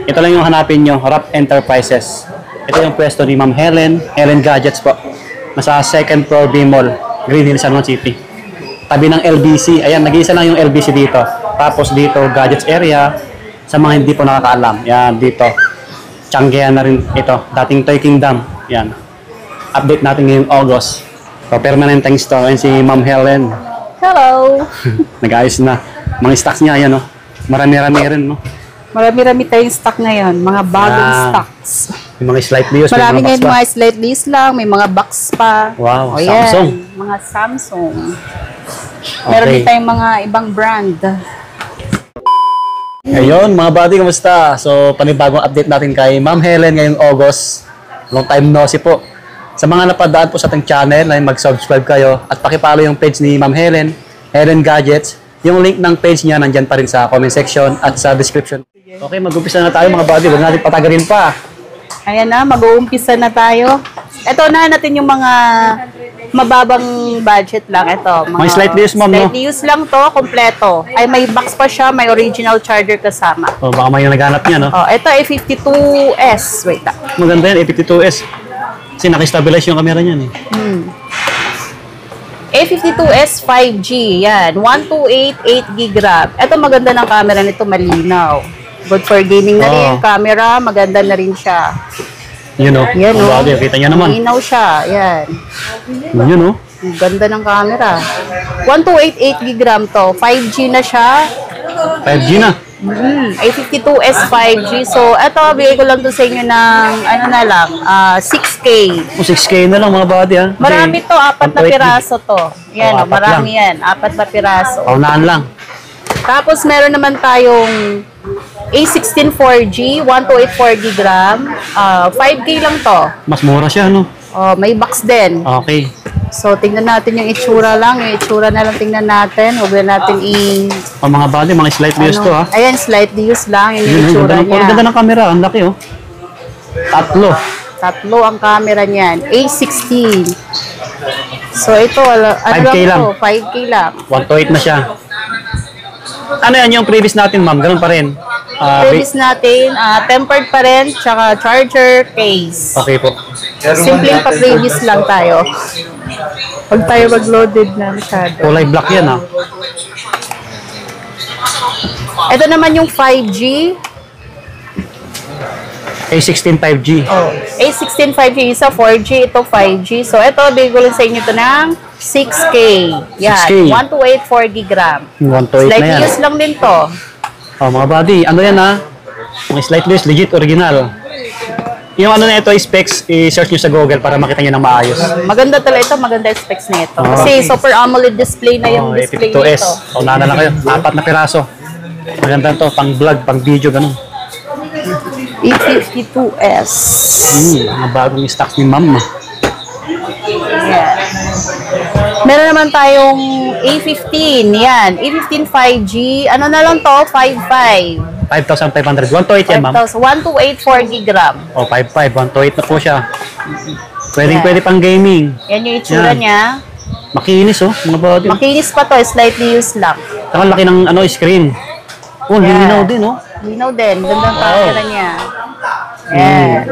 ito lang yung hanapin nyo, Rap Enterprises. Ito yung pwesto ni Ma'am Helen, Helen Gadgets po. Nasa second floor B Mall, Green Hills, San Juan City. Tabi ng LBC, ayan, nag-iisa lang yung LBC dito. Tapos dito, Gadgets area, sa mga hindi po nakakaalam. Yan, dito. Changian na rin ito, dating Toy Kingdom. Yan. Update natin ngayong August. So, permanenteng store. Ayan si Ma'am Helen. Hello! Nag-ayos na. Mga stocks niya, ayan, no? Marami-rami rin, no? Marami-rami tayong stock ngayon. Mga bagong stocks. Yung mga slight views, marami may mga box ngayon pa. mga slight list lang. May mga box pa. Wow, o, Samsung. Yan, mga Samsung. Meron din tayong mga ibang brand. Ayun, mga buddy, kamusta? So, panibagong update natin kay Ma'am Helen ngayong August. Long time no see po. Sa mga napadaan po sa ating channel, ay mag-subscribe kayo at pakipollow yung page ni Ma'am Helen, Helen Gadgets. Yung link ng page niya nandyan pa rin sa comment section at sa description. Okay, mag-umpisa na tayo mga buddy. Huwag natin patagarin pa. Ayan na, mag-uumpisa na tayo. Ito na natin yung mga mababang budget lang. Ito, Mga slight views, ma'am, no? Slight views lang to, kompleto. Ay, may box pa siya, may original charger kasama. O, baka may naghanap niya, no? Oh, ito ay 52S. Wait lang. Maganda yan, A52S. Kasi nakistabilize yung camera niyan, eh. A52S 5G. Yan. 128 8GB RAM. Ito maganda ng camera nito, malinaw. Good for gaming na rin. Camera, maganda na rin siya. Yun, no? Yan, Ang bagay, kita niya naman. malinaw siya. Yan. Yun, no? Ang ganda ng camera. 128 8GB RAM to. 5G na siya. 5G na. A52S 5G. So, ito, bigay ko lang to sa inyo ng, ano na lang, 6K. O, 6K na lang mga buddy, ha? Marami to, 4 na 128 piraso to. Yan, apat marami yan. 4 na piraso. Paunahan lang. Tapos, meron naman tayong A16 4G, 128 4GB RAM. 5K lang to. Mas mura siya, no? May box din. Okay. So, tingnan natin yung itsura lang. Yung itsura na lang tingnan natin. Huwag na natin O, mga buddy, mga slight views to, ha? Ayan, slight views lang. Yung Yun, itsura niya. Ang ganda ng camera, ang laki, oh. Tatlo ang camera niyan. A16. So, ito, ano 5K lang. 5K lang. 128 na siya. Ano yan yung previous natin, ma'am? Ganun pa rin. Previous natin, tempered pa rin, tsaka charger case. Okay po. Simpleng pa-previous lang tayo. Huwag tayo mag-loaded na masyado. Kulay black yan, ha? Ito naman yung 5G. A16 5G. A16 5G, isa 4G, ito 5G. So, ito, bigay ko lang sa inyo ito ng 6K. Yan, 6K. 128 4GB RAM. 128 Slight na yan. use lang din to. Oh, mga buddy, ano yan, ha? Mga slight views, legit, original. Yung ano na ito, specs, i-search nyo sa Google para makita nyo ng maayos. Maganda talaga ito, maganda yung specs nito. Kasi super AMOLED display na yung display nito. A52S. Paunahan na lang kayo. 4 na piraso. Maganda to, pang vlog, pang video, ganun. A52S. Mga bagong stocks ni ma'am. Yan. Meron naman tayong A15. Yan. A15 5G. Ano na lang to? 5.5. 5,500. 128 yan, ma'am. 128 4GB RAM. O, 5,500. 128 na po siya. Pwede pang gaming. Yan yung itsura Yan. niya. Makinis, oh. Mga buddy. Makinis pa to. Slightly used lang. Saka laki ng ano, screen. Oh, Yan. linaw din, oh. Linaw din. Gandang camera niya. Yan.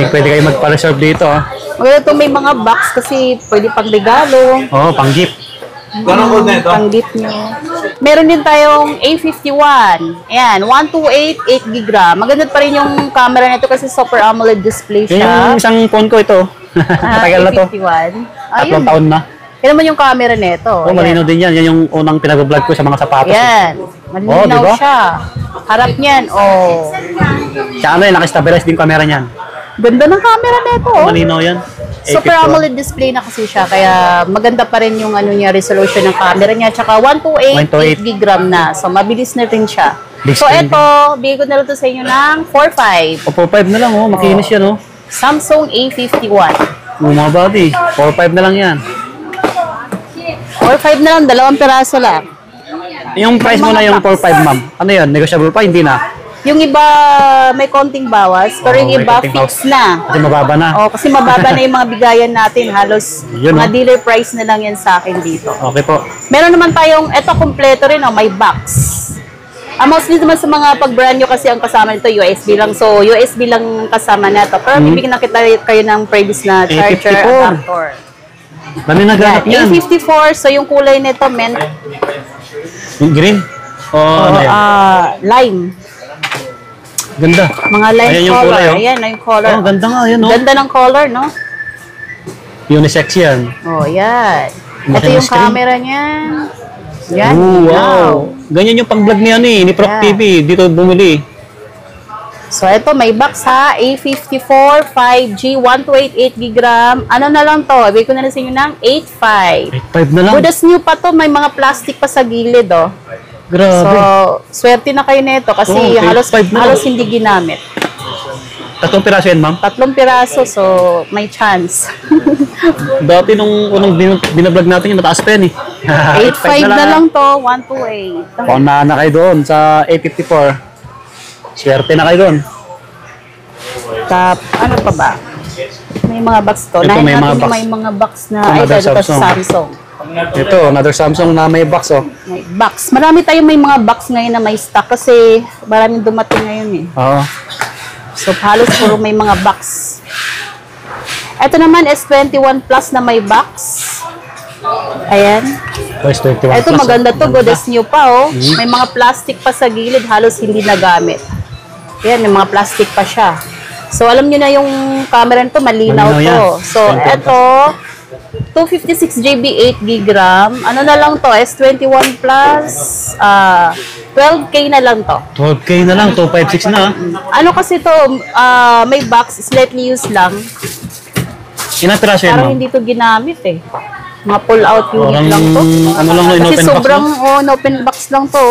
Pwede kayo magpa-reserve dito, ah. Maganda itong may mga box kasi pwede pang regalo. Oo, pang gift. Pang gift nyo. Meron din tayong A51. Ayan, 128 8GB RAM. Maganda pa rin yung camera nito kasi super AMOLED display Yan siya. yung isang phone ko ito. Matagal na to. A51. 3 taon na. Yan naman yung camera nito. Oh, malinaw din yan. Yan yung unang pinag-vlog ko sa mga sapatos. Yan. Malinaw diba? siya. Harap niyan. Oh. Siya ano yan, nakistabilize din yung camera niyan. Ganda ng camera nito. Malinaw yan. Super AMOLED display na kasi siya. Kaya maganda pa rin yung ano niya, resolution ng camera niya. Tsaka 128 8GB RAM na. So, mabilis na rin siya. Big So, screen eto, bigay ko na lang to sa inyo ng 4.5. O, 4.5 na lang, oh. Makinis yan, oh. Samsung A51. Mga buddy, 4.5 na lang yan. 4.5 na lang, 2 piraso lang. Yung price mo na yung 4.5, ma'am. Ano yan? Negotiable pa? Hindi na. Yung iba may konting bawas, pero yung may iba konting fixed na. Kasi mababa na. Oh, kasi mababa na yung mga bigayan natin. Halos Yun, mga oh. dealer price na lang yan sa akin dito. Okay po. Meron naman tayong, eto kompleto rin, oh, may box. Mostly naman sa mga pag-brand nyo kasi ang kasama nito USB lang. So, USB lang kasama na to. Pero bibigyan na kita kayo ng previous na charger A54. adapter. Dami na ganap yan. A54, so yung kulay nito, mint, Yung green? O ano yan? lime. Ganda. Mga lime Ayan yung color. kulay, oh. Ayan, yung color. Oh, ganda nga yan, oh. Ganda ng color, no? Unisex yan. Oh, yan. Laki Ito ng yung screen. camera niya. Yan. Oh, wow. Ganyan yung pang-vlog ni ano eh, ni Prof Yeah. TV. Dito bumili. So, ito, may box ha. A54, 5G, 1288 gigram. Ano na lang to? Ibig ko na lang sa inyo ng 85. 8.5 na lang. Good as new pa to. May mga plastic pa sa gilid, oh. So, Grabe. swerte na kayo nito kasi Oh, okay. halos 5 na. hindi ginamit. 3 piraso yan, ma'am. 3 piraso, so may chance. Dati nung unang binablog natin yung mataas pa yan eh. 8.5 na lang to, 128. Pauna na kayo doon sa A54. Swerte na kayo doon. Ano pa ba? May mga box to. Ito, Nahin may mga natin box. may mga box na, Another ito Samsung. Samsung. Ito, another Samsung na may box oh. May box. Marami tayong may mga box ngayon na may stock kasi maraming dumating ngayon eh. Oo. So, halos puro may mga box. Ito naman, S21 Plus na may box. Ayan. First 21 Ito plus, maganda to, good as new pa oh. Mhm. May mga plastic pa sa gilid, halos hindi nagamit. Ayan, may mga plastic pa siya. So, alam nyo na yung camera nito, malinaw Malinaw to. yan. So, ito, 256 GB, 8 GB RAM. Ano na lang to, S21 Plus, 12K na lang to. 12K na lang, 256 na. Ano kasi to, may box, slightly used lang. Ilang piraso yan, Parang ma'am? hindi to ginamit eh. Mga pull-out unit Parang, lang to. ano lang, Kasi in-open box sobrang, open box lang to.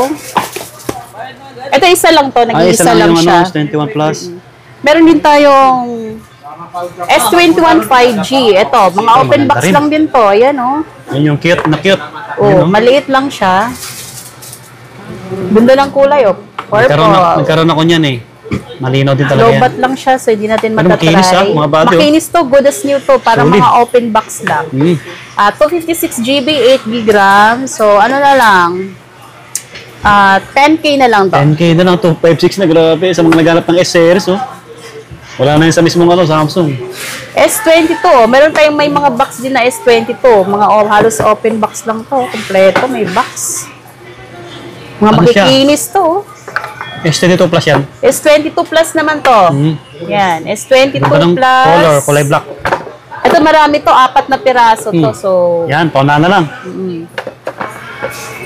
Ito isa lang to, Ay, nag-iisa isa lang lang yung siya. ano, S21 Plus. Meron din tayong S21 5G. Ito, mga open maganda box rin. lang din to. Ayan oh. Yan yung cute na cute. Oh, Yan, oh. maliit lang siya. Ganda ng kulay oh. Purple. Nagkaroon ako niyan eh. Malinaw din talaga yan. Lobat lang siya, so hindi natin Ano, matatry. makinis, mga bado. Makinis to, good as new to. Para Solid. mga open box lang. 256 GB, 8 GB RAM. So, ano na lang. 10K na lang to. 10K na lang, 256 na, grabe. Sa mga naghanap ng S-series, oh. Wala na yun sa mismong ano, Samsung. S22, meron tayong may mga box din na S22. Mga halos open box lang to. Kompleto, may box. Mga Ano siya? makikinis to. S22 Plus yan. S22 Plus naman to. Yan, S22 Ganda ng Plus. color, kulay black. Ito marami to, 4 na piraso to. So, Yan, pauna na lang.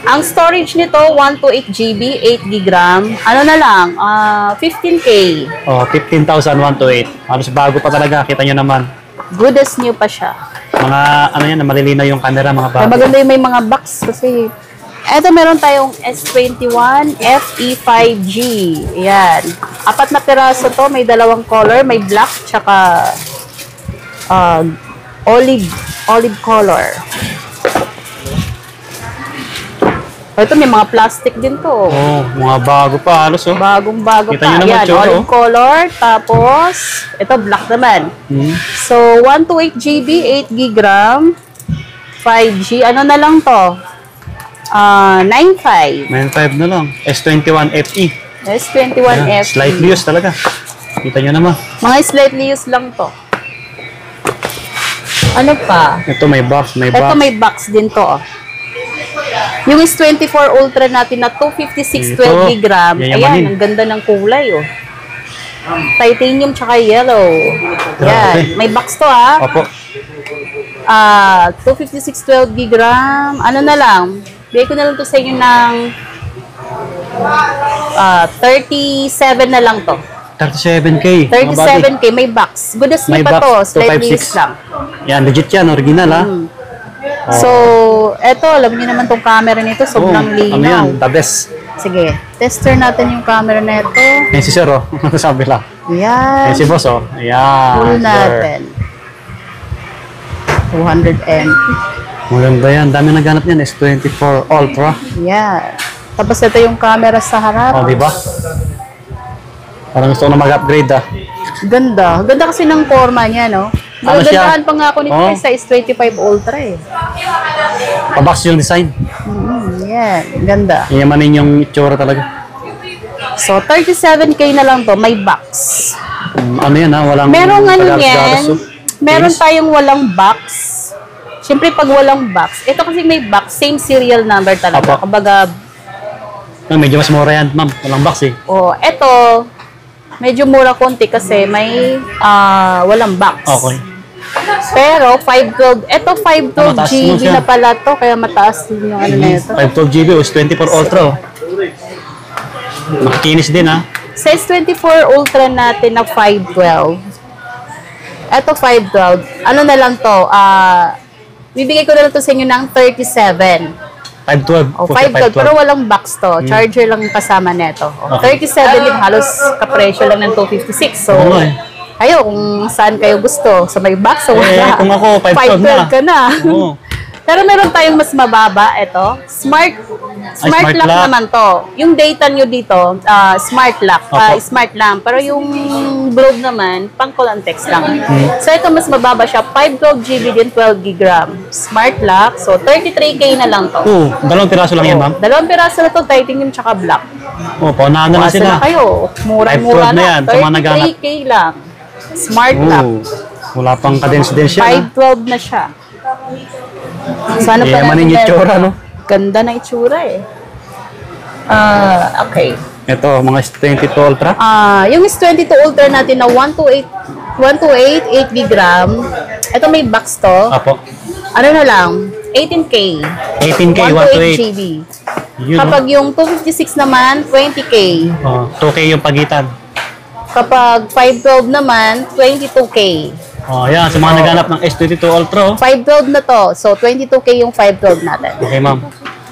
ang storage nito, 128 GB, 8 GB RAM. Ano na lang, 15K. Oh, 15,128. Halos bago pa talaga, kita nyo naman. Good as new pa siya. Mga, ano yan, malilinaw yung camera, mga Kaya bago. maganda yung may mga box kasi. Eto meron tayong S21 FE5G. Ayan. 4 na piraso to. May 2 color. May black tsaka olive color. Ito may mga plastic din to. Oh, mga bago pa, halos oh. Bagong-bago Kita pa. nyo naman, Ayan, Cholo. olive color. Tapos, ito black naman. So, 128 GB, 8 GB RAM, 5G. Ano na lang to? 9.5. 9.5 na lang. S21 FE. S21 Ayan, F. slightly used talaga. Kita nyo naman. Mga slightly used lang to. Ano pa? Ito may box, may Ito box. may box din to. Oh. Yung S24 Ultra natin na 256 Ito, 12 GB RAM. yayamanin. Ayan, ang ganda ng kulay oh. Titanium tsaka yellow. Yan. May box to ha. Opo. 256 12 GB RAM. Ano na lang? Bigay ko na lang to sa inyo ng 37 na lang to. 37K. mga buddy. 37K, may box. Good as May new pa box, to. Slightly 256. used lang. Yan, legit yan, original ha. So, eto, alam niyo naman tong camera nito, sobrang Ano yan, linaw. the best. Sige, tester natin yung camera na ito. Yan si Sir oh, sabi lang. Yan. Yan si Boss oh. Ayan. Full sir. natin. 200 MP. Maganda yan, dami naghanap yan, S24 Ultra. Yan. Tapos ito yung camera sa harap. Oh, di ba? Parang gusto ko na mag-upgrade ah. Ganda. Ganda kasi ng forma niya, no? Ano siya? Magandaan pa nga ako nito Oh. sa S25 Ultra eh. Pabox yung design. Yeah, ganda. Iyamanin yung itsura talaga. So, 37K na lang to. May box. Ano yan ha? Walang Merong ano tagalos-galos, yan. oh. Meron Yes. tayong walang box. Siyempre, pag walang box, ito kasi may box, same serial number talaga. Apo. Kumbaga, Medyo mas mura yan, ma'am. Walang box eh. ito, medyo mura konti kasi may walang box. Okay. Pero 512, ito 512 Mataas mo GB siya. na pala to, kaya mataas din yung ano na ito. 512 GB o 24 Ultra. Oh. Makikinis din ha. Sa S24 Ultra natin na 512, ito 512, ano na lang to, bibigay ko na lang to sa inyo ng 37. 512. O, 512, pero walang box to. Charger lang kasama neto. O, 37 din, halos kapresyo lang ng 256. So, Oo nga eh. kayo, kung saan kayo gusto, sa may box o wala. Kung ako, 512 na. 512 ka na. Oo. Pero meron tayong mas mababa, ito. Smart smart lock lock. naman to. Yung data nyo dito, smart lock. Opo. Smart lang. Pero yung globe naman, pang call and text lang. So ito mas mababa siya. 512 GB din, 12 GB RAM. Smart lock. So 33K na lang to. Oo. Dalawang piraso lang yan, ma'am. Dalawang piraso na to, titanium tsaka black. Oo, paunahan na lang Asa sila. na kayo. Mura-mura 512 na na. yan, sa mga naghanap. 33K lang. Smart lock. Oo. Wala pang kadens-dens yan. 512 na siya. Sana pa Iyamanin yung itsura, no? Ganda na itsura eh. Okay. Ito, mga S22 Ultra. Yung S22 Ultra natin na 128 8 GB RAM. Ito may box to. Apo. Ano na lang? 18K. 18K, 128 GB. Yun, Kapag yung 256 naman, 20K. 2K yung pagitan. Kapag 512 naman, 22K. Yan. Sa mga naghanap ng S22 Ultra. 512 na to. So, 22K yung 512 natin. Okay, ma'am.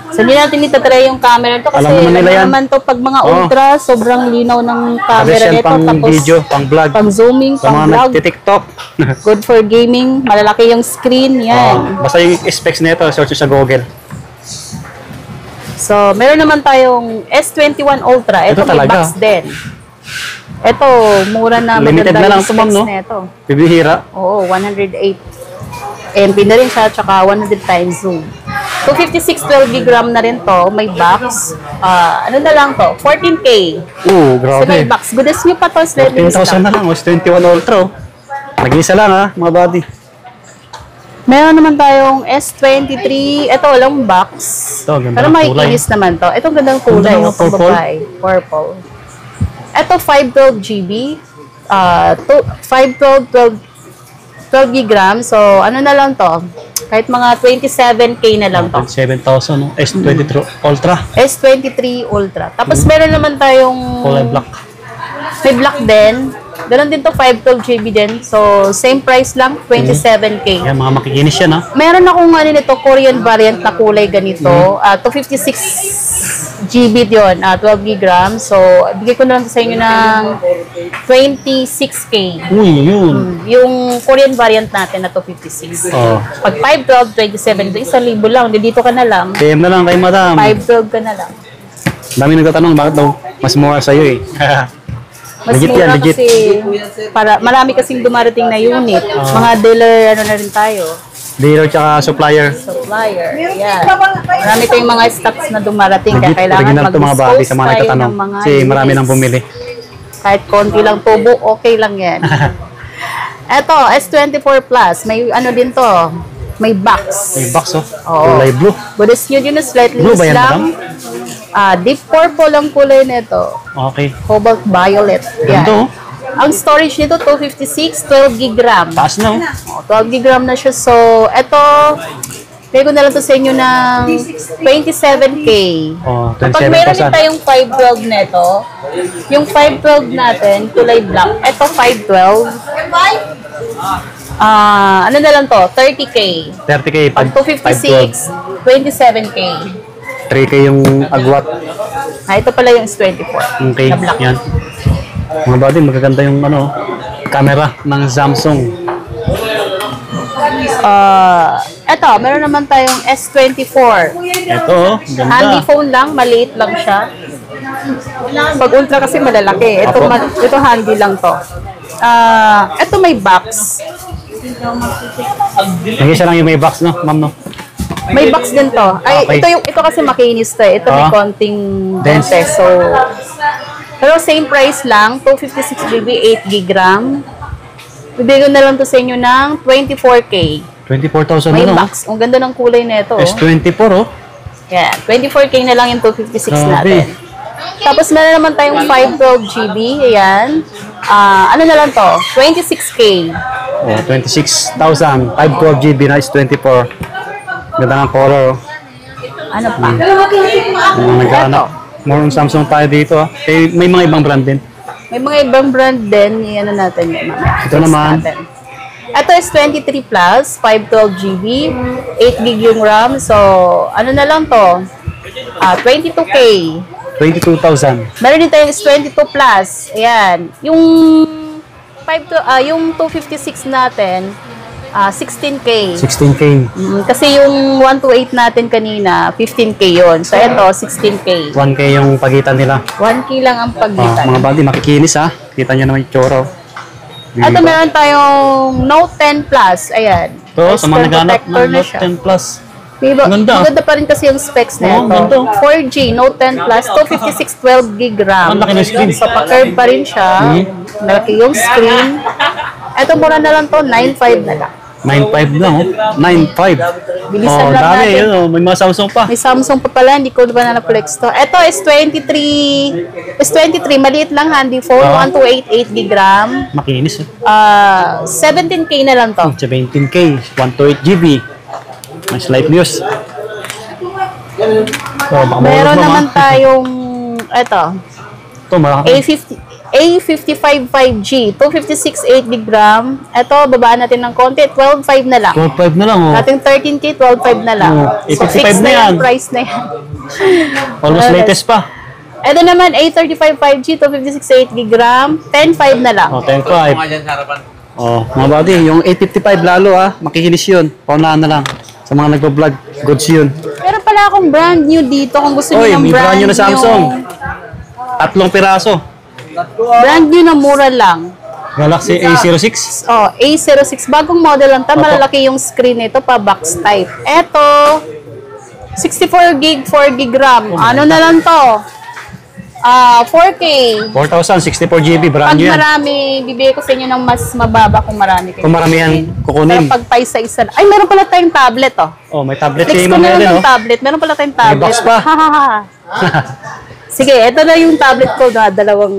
So, hindi natin itatry yung camera nito kasi Alam naman nila yan. naman to pag mga Oo. ultra, sobrang linaw ng camera Kasi yan nito. pang Tapos, video, pang vlog. pang zooming, Sa pang mga vlog. nagtitiktok. Good for gaming. Malalaki yung screen. Yan. Basta yung specs nito, search nyo sa Google. So, meron naman tayong S21 Ultra. Ito Ito may talaga. box din. Ito, mura na Limited maganda na lang yung ito, ma'am, specs no? nito. Bibihira. Oo, 108 MP na rin siya, tsaka 100 times zoom. 256 12 GB RAM na rin to, may box. Ano na lang to? 14K. Oo, So may grabe. box. Goodness nyo pa to, slightly 15,000 na lang. S21 Ultra. Nag-isa lang ha, mga buddy. Meron naman tayong S23. Ito, walang box. Ito, ganda Pero ng may kulay. inis naman to. Itong gandang kulay. Ganda ng Oh, pang purple. babae. Purple. Ito, 512 GB. 512 GB RAM. So, ano na lang to? Kahit mga 27K na lang to. 7,000, no? S23 Ultra. S23 Ultra. Tapos meron naman tayong Kulay black. may black din. Ganun din to, 512 GB din. So, same price lang, 27K. Yan, mga makikinis yan ha. Meron akong ano nito, Korean variant na kulay ganito. 256 GB yun, 12 GB RAM. So, bigay ko na lang sa inyo ng 26K. Uy, yun. Yung Korean variant natin na 256. Oh. Pag 512, 27, ito 1,000 lang. Dito ka na lang. PM na lang kay madam. 512 ka na lang. Dami nagtatanong, bakit daw mas mura sa'yo eh. Mas Legit yan, mura legit. kasi, marami kasing dumarating na unit. Mga dealer, ano na rin tayo. Dealer tsaka supplier. Supplier. Yeah. Marami tayong mga stocks na dumarating. Kaya Legit, kailangan original to mga buddy mag-dispose sa mga tayo nagtatanong. ng mga Kasi marami units. nang bumili. Kahit konti lang tubo, okay lang yan. Eto, S24 Plus. May ano din to. May box. May box oh. Oo. Kulay blue. Budas nyo din, slightly Blue ba yan, lang. Deep purple ang kulay nito. Okay. Cobalt violet. Yan. Ganda oh. Ang storage nito, 256, 12 GB RAM. Taas na oh. 12 GB RAM na siya. So, eto, pay ko na lang to sa inyo ng 27K. Oh, Kapag meron din 27,000. tayong 512 neto, yung 512 natin, kulay black, eto 512, ano na lang to, 30K. 30K. Pag 256, 27K. 3K yung agwat. Ito pala yung S24 Okay. na black. Yan. Mga buddy, magaganda yung ano, camera ng Samsung. Eto, meron naman tayong S24. Ito oh. Handy Ganda. phone lang, maliit lang siya. Pag ultra kasi malalaki. Ito, Apo. ito handy lang to. Ito may box. Nag-isa lang yung may box, no, ma'am, no? May box din to. Ay, Okay. ito kasi makinis to eh. Ito may konting Dense. dense. So, pero same price lang. 256 GB, 8 GB RAM. Bibigyan na lang to sa inyo ng 24K. 24,000 May na, no? box. Ang ganda ng kulay nito. Oh. S24, oh. Yan. 24K na lang yung 256 Grabe. natin. Tapos meron naman tayong 512 GB. Ayan. Ano na lang to? 26K. Oh, 26,000. 512 GB na is 24. Ganda ng color, oh. Ano pa? Nagkahanap. More on Samsung tayo dito, ah. Eh, may mga ibang brand din. May mga ibang brand din. Ano natin yun. Mamaya. Ito naman. Natin. Ito is 23 plus, 512 GB, 8 GB yung RAM. So, ano na lang to? 22K. 22,000. Meron din tayong is 22 plus. Ayan. Yung yung 256 natin, 16K. 16K. Kasi yung 128 natin kanina, 15K yun. So, ito, 16K. 1K yung pagitan nila. 1K lang ang pagitan. Mga bandi, makikinis, ha. Kita nyo naman yung tsura, oh. Ito meron tayong Note 10 Plus. Ayan. Ito, sa mga Screen naghanap protector ng na Note siya. 10 Plus. Diba? Ganda. Maganda pa rin kasi yung specs na Oo, ito. ganda. 4G, Note 10 Plus, 256, 12 gig RAM. Ang laki ng screen. So, pa-curve pa rin siya. Malaki yung screen. Ito mura na lang to, 9.5 na lang. 9.5 lang, oh. 9.5. Bilisan Oh, lang dami, natin. yun, oh. May mga Samsung pa. May Samsung pa pala, hindi ko ba na flex to. Ito is 23, maliit lang, handy phone, 1288 gig RAM. Makinis, eh. 17K na lang to. 17K, 128 GB. Nice light news. Oh, baka Meron mawala, naman ma'am, tayong, ito, Ito, marami. A55 5G, 256 8 gig RAM. Ito, babaan natin ng konti, 12.5 na lang. 12.5 na lang, oh. Dating 13K, 12.5 na lang. Oh, So, 85 fixed na na yan. yung price na yan. Almost latest pa. Ito naman, A35 5G, 256 8 gig RAM, 10.5 na lang. Oh, 10.5. Oh, mga buddy, yung 855 lalo, ha. Makikinis yun. Paunahan na lang. Sa mga nagbablog, goods yun. Meron pala akong brand new dito kung gusto Oy, niyo ng may brand new na Samsung. new. 3 piraso. Brand new na mura lang. Galaxy A06. Oh, A06. Bagong model lang. Malalaki yung screen nito pa box type. Ito, 64 gig, 4 gig RAM. Ano na lang to? 4K. 4,000, 64 GB, brand Pag new yan. marami, bibigay ko sa inyo ng mas mababa kung marami kayo. Kung maramihan, Pero kukunin. pag pa isa-isa. Ay, meron pala tayong tablet, oh. Oh, may tablet Next si ko Ma'am na lang Helen, yung oh. tablet. Meron pala tayong tablet. box pa. Sige, ito na yung tablet ko na dalawang.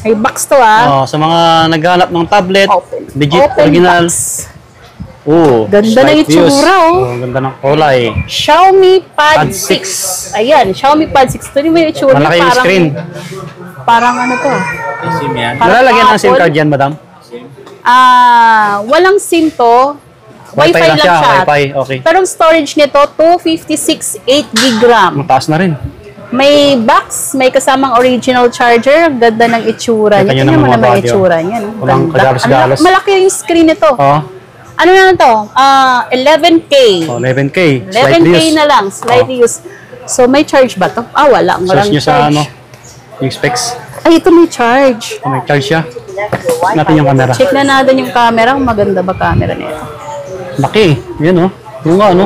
May box to, ah. Oh, sa mga naghanap ng tablet, Open. legit, Open original. box. Oh, Ganda ng slight views. itsura, oh. Oh, ganda ng kulay. Xiaomi Pad Pad 6. Ayan, Xiaomi Pad 6. Ito yung may itsura. Malaki yung parang- screen. Parang ano to? Parang Nalalagyan ng SIM Apple. card yan, madam? Walang SIM to. Wi-Fi lang siya. Wi-Fi, okay. Pero ang storage nito, 256 8 gig RAM. Mataas na rin. May box, may kasamang original charger. Ang ganda ng itsura Kita niya. nyo Tingnan mo naman naman mga yung itsura niya. no? Walang Ganda. kagalos-galos. Malaki yung screen nito. Oh, Ano na lang to? 11K. oh 11K. 11K na lang. Slightly used. So, may charge ba to? Wala. Search Walang nyo sa charge. ano, yung specs. Ay, ito may charge. Oh, may charge siya. Check natin yung camera. Check na natin yung camera. Kung maganda ba camera nito. Laki. Yan, oh. Yung ano.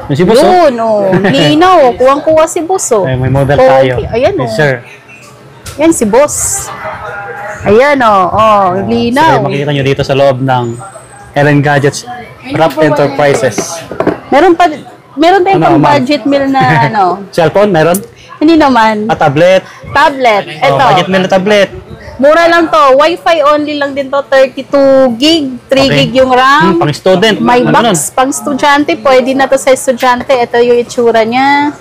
Yung si boss, oh. Yun, oh. Linaw. Kuwang-kuwa si boss, oh. Ay, may model Okay. tayo. Ayan, oh. Yes, sir. Yan si boss. Ayan, oh. Oh, linaw. So, makikita nyo dito sa loob ng Helen Gadgets Rap Enterprises. Meron tayong Ano, pang ma'am? budget meal na, ano. Cellphone, meron? Hindi naman. Tablet. Tablet. Oh, Ito. budget meal na tablet. Mura lang to. Wi-Fi only lang din to. 32 gig. 3 Okay. gig yung RAM. Pang student. May Ano nun? box pang estudyante. Pwede na to sa estudyante. Ito yung itsura niya.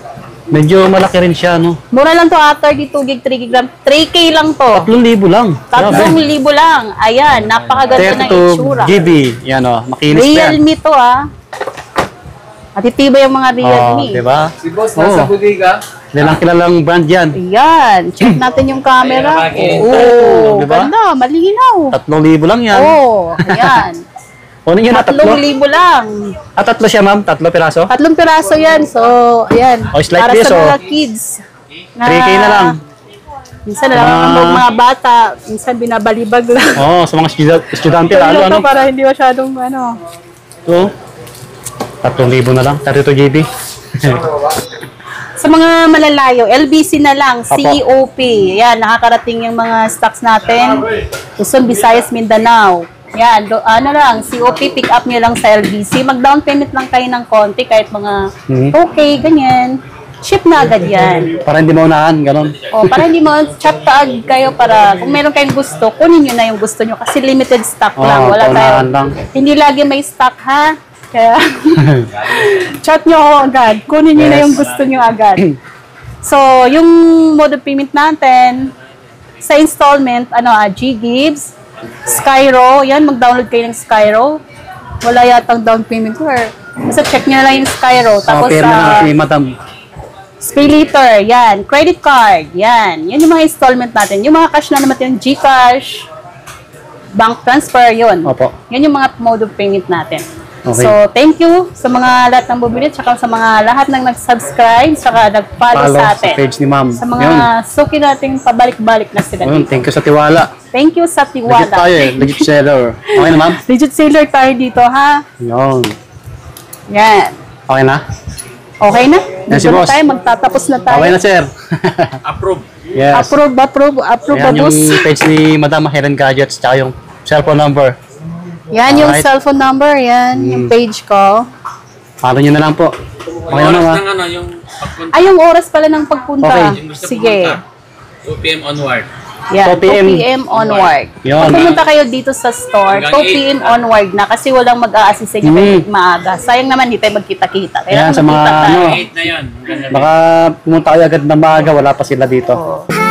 Medyo malaki rin siya, no? Mura lang to, 32 gig, 3 gig RAM. 3K lang to. 3,000 lang. 3,000 lang. Ayan, napakaganda ng 32 itsura. GB. Yan, oh. Makinis pa yan. Realme to, ah. Matitibay yung mga Oh, Realme. diba? Si boss nasa bodega. Nilang kilalang brand yan. Ayan, check natin yung camera. Oo, Diba? ganda, malinaw. 3,000 lang yan. Oo, ayan. Kunin nyo na 3. 3,000 lang. 3 siya, ma'am? 3 piraso? 3 piraso yan. So, ayan. Oh, slight Para views, sa oh. mga kids. 3K na lang. Minsan nalangambog mga bata, minsan binabalibag lang. Oo, sa mga estudyante Pero lalo, ito, ano? para hindi masyadong ano. Ito, 3,000 na lang, 32 GB. Sa mga malalayo, LBC na lang, Apo. COP. Yan, nakakarating yung mga stocks natin. Luzon, Visayas, Mindanao. Yan, ano lang, COP, pick up nyo lang sa LBC. Mag-down payment lang kayo ng konti, kahit mga okay, ganyan. Ship na agad yan. Para hindi maunahan, ganun. O, para hindi mo chat taag kayo para kung meron kayong gusto, kunin nyo na yung gusto nyo kasi limited stock lang. Wala paunahan tayo. lang. Hindi lagi may stock, ha? Kaya, chat nyo ako agad. Kunin nyo na yung gusto nyo agad. So, yung mode of payment natin, sa installment, G-Gibbs, Skyro, yan, mag-download kayo ng Skyro. Wala yatang down payment or basta check nyo na lang yung Skyro. Tapos, Pero na si Madam. SpayLater, yan. Credit card, yan. Yan yung mga installment natin. Yung mga cash na naman yung GCash, bank transfer, yun. Opo. Yan yung mga mode of payment natin. Okay. So, thank you sa mga lahat ng bumili, tsaka sa mga lahat ng nag-subscribe, tsaka nag-follow Follow sa sa atin. page ni Ma'am. Sa mga Yun. suki nating pabalik-balik na sila. Ayun, thank you sa tiwala. Thank you sa Legit tiwala. tayo eh, legit seller. Okay na, Ma'am? Legit seller tayo dito, ha? Yun. Yan. Okay na? Okay na? Yan si Dito na boss. tayo, magtatapos na tayo. Okay na, sir. Approve. Yes. Approve, Ayan yung boss. page ni Madam Helen Gadgets, tsaka yung cellphone number. Yan yung Alright. cellphone number, yan. Yung page ko. Follow nyo na lang po. Okay na, Oras Ma'am. ng yung pagpunta. Ay, yung oras pala ng pagpunta. Okay. Yung gusto Sige. pumunta, 2 p.m. onward. Yan, 2 PM 2 p.m. onward. Yun. Kung pumunta kayo dito sa store, 2 Hanggang p.m. onward na kasi walang mag-a-assist sa inyo kahit maaga. Sayang naman, hindi tayo magkita-kita. Yan, sa mga magkita tayo. ano, 8 na yan. Hanggang gabi. baka pumunta kayo agad na maaga, wala pa sila dito. Oo.